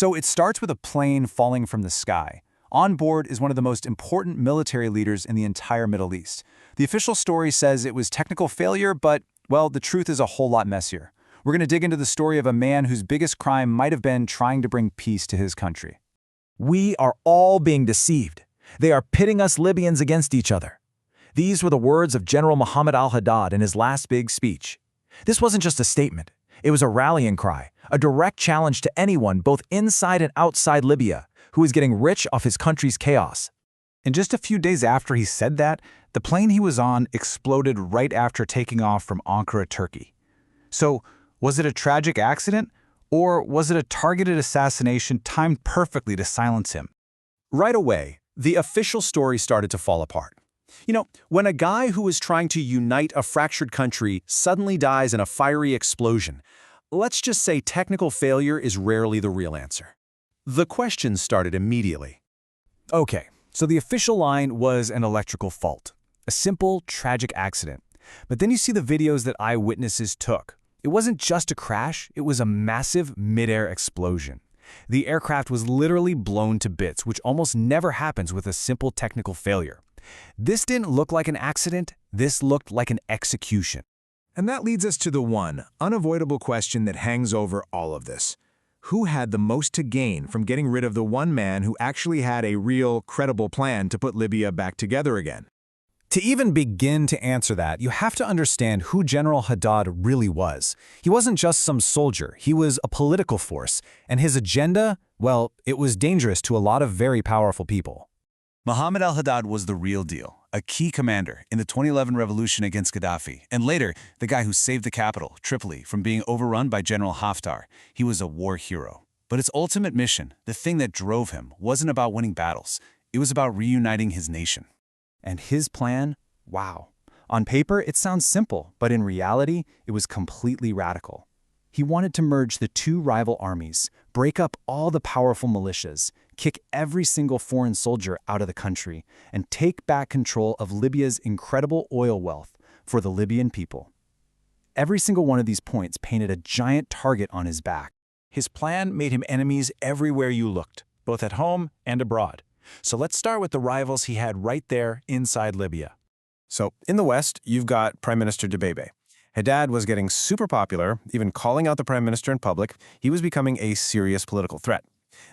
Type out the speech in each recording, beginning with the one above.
So it starts with a plane falling from the sky. On board is one of the most important military leaders in the entire Middle East. The official story says it was technical failure, but, well, the truth is a whole lot messier. We're going to dig into the story of a man whose biggest crime might have been trying to bring peace to his country. We are all being deceived. They are pitting us Libyans against each other. These were the words of General Mohammed Al-Haddad in his last big speech. This wasn't just a statement. It was a rallying cry, a direct challenge to anyone both inside and outside Libya who is getting rich off his country's chaos. And just a few days after he said that, the plane he was on exploded right after taking off from Ankara, Turkey. So, was it a tragic accident, or was it a targeted assassination timed perfectly to silence him? Right away, the official story started to fall apart. You know, when a guy who was trying to unite a fractured country suddenly dies in a fiery explosion, let's just say technical failure is rarely the real answer. The questions started immediately. Okay, so the official line was an electrical fault, a simple, tragic accident. But then you see the videos that eyewitnesses took. It wasn't just a crash, it was a massive mid-air explosion. The aircraft was literally blown to bits, which almost never happens with a simple technical failure. This didn't look like an accident, this looked like an execution. And that leads us to the one unavoidable question that hangs over all of this. Who had the most to gain from getting rid of the one man who actually had a real, credible plan to put Libya back together again? To even begin to answer that, you have to understand who General Haddad really was. He wasn't just some soldier, he was a political force, and his agenda, well, it was dangerous to a lot of very powerful people. Mohammed Al-Haddad was the real deal, a key commander in the 2011 revolution against Gaddafi, and later, the guy who saved the capital, Tripoli, from being overrun by General Haftar. He was a war hero. But his ultimate mission, the thing that drove him, wasn't about winning battles. It was about reuniting his nation. And his plan, wow. On paper, it sounds simple, but in reality, it was completely radical. He wanted to merge the two rival armies, break up all the powerful militias, kick every single foreign soldier out of the country, and take back control of Libya's incredible oil wealth for the Libyan people. Every single one of these points painted a giant target on his back. His plan made him enemies everywhere you looked, both at home and abroad. So let's start with the rivals he had right there inside Libya. So, in the West, you've got Prime Minister Dbeibeh. Haddad was getting super popular, even calling out the Prime Minister in public. He was becoming a serious political threat.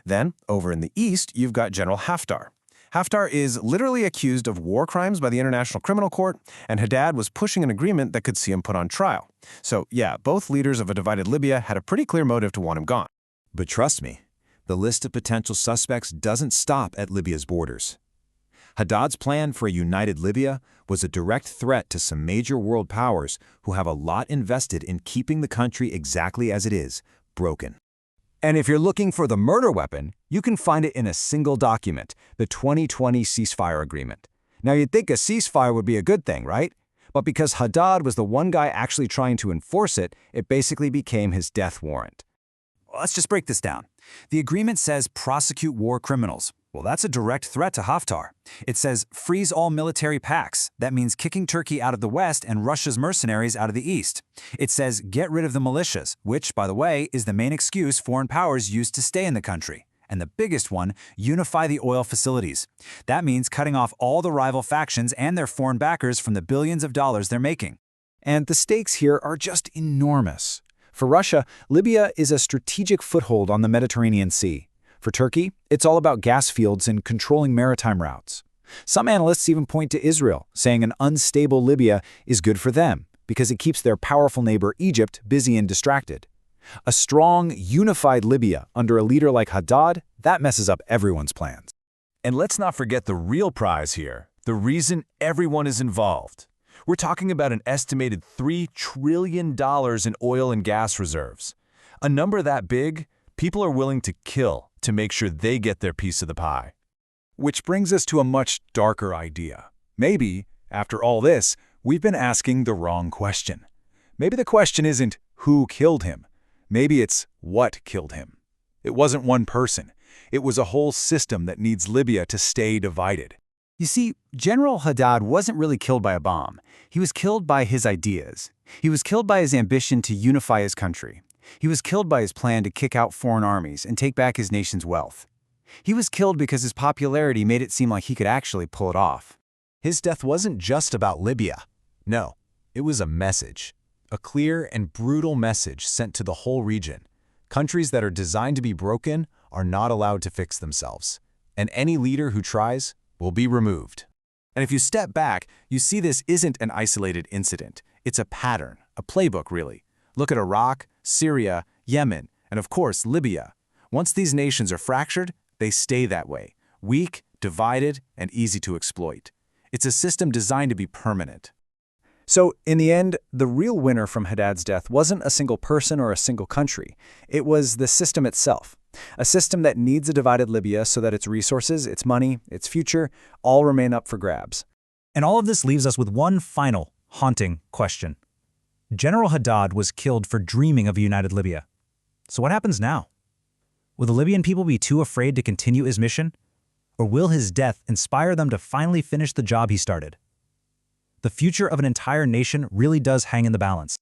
Then, over in the East, you've got General Haftar. Haftar is literally accused of war crimes by the International Criminal Court, and Haddad was pushing an agreement that could see him put on trial. So, yeah, both leaders of a divided Libya had a pretty clear motive to want him gone. But trust me, the list of potential suspects doesn't stop at Libya's borders. Haddad's plan for a united Libya was a direct threat to some major world powers who have a lot invested in keeping the country exactly as it is, broken. And if you're looking for the murder weapon, you can find it in a single document, the 2020 ceasefire agreement. Now you'd think a ceasefire would be a good thing, right? But because Haddad was the one guy actually trying to enforce it, it basically became his death warrant. Let's just break this down. The agreement says prosecute war criminals. Well, that's a direct threat to Haftar. It says freeze all military pacts. That means kicking Turkey out of the West and Russia's mercenaries out of the East. It says get rid of the militias, which, by the way, is the main excuse foreign powers use to stay in the country. And the biggest one, unify the oil facilities. That means cutting off all the rival factions and their foreign backers from the billions of dollars they're making. And the stakes here are just enormous. For Russia, Libya is a strategic foothold on the Mediterranean Sea. For Turkey, it's all about gas fields and controlling maritime routes. Some analysts even point to Israel, saying an unstable Libya is good for them because it keeps their powerful neighbor Egypt busy and distracted. A strong, unified Libya under a leader like Haddad, that messes up everyone's plans. And let's not forget the real prize here, the reason everyone is involved. We're talking about an estimated $3 trillion in oil and gas reserves. A number that big, people are willing to kill to make sure they get their piece of the pie. Which brings us to a much darker idea. Maybe, after all this, we've been asking the wrong question. Maybe the question isn't who killed him. Maybe it's what killed him. It wasn't one person. It was a whole system that needs Libya to stay divided. You see, General Haddad wasn't really killed by a bomb. He was killed by his ideas. He was killed by his ambition to unify his country. He was killed by his plan to kick out foreign armies and take back his nation's wealth. He was killed because his popularity made it seem like he could actually pull it off. His death wasn't just about Libya. No, it was a message. A clear and brutal message sent to the whole region. Countries that are designed to be broken are not allowed to fix themselves. And any leader who tries will be removed. And if you step back, you see this isn't an isolated incident. It's a pattern, a playbook really. Look at Iraq, Syria, Yemen, and of course Libya. Once these nations are fractured, they stay that way, weak, divided, and easy to exploit. It's a system designed to be permanent. So, in the end, the real winner from Haddad's death wasn't a single person or a single country. It was the system itself. A system that needs a divided Libya so that its resources, its money, its future, all remain up for grabs. And all of this leaves us with one final, haunting question. General Haddad was killed for dreaming of a united Libya. So what happens now? Will the Libyan people be too afraid to continue his mission? Or will his death inspire them to finally finish the job he started? The future of an entire nation really does hang in the balance.